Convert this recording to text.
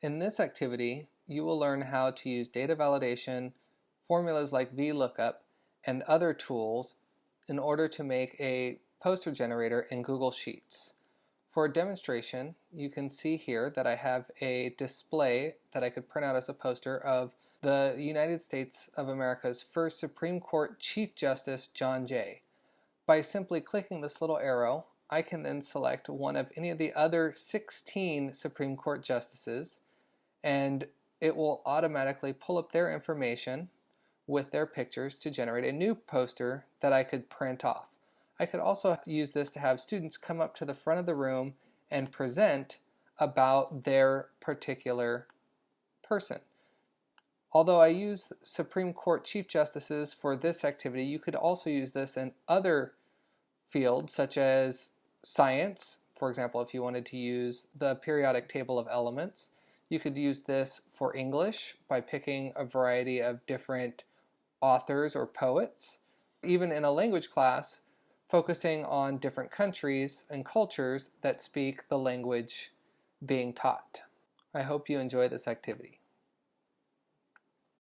In this activity, you will learn how to use data validation, formulas like VLOOKUP, and other tools in order to make a poster generator in Google Sheets. For a demonstration, you can see here that I have a display that I could print out as a poster of the United States of America's first Supreme Court Chief Justice, John Jay. By simply clicking this little arrow, I can then select one of any of the other 16 Supreme Court justices, and it will automatically pull up their information with their pictures to generate a new poster that I could print off. I could also use this to have students come up to the front of the room and present about their particular person. Although I use Supreme Court Chief Justices for this activity, you could also use this in other fields such as science. For example, if you wanted to use the periodic table of elements, you could use this for English by picking a variety of different authors or poets. Even in a language class, focusing on different countries and cultures that speak the language being taught. I hope you enjoy this activity.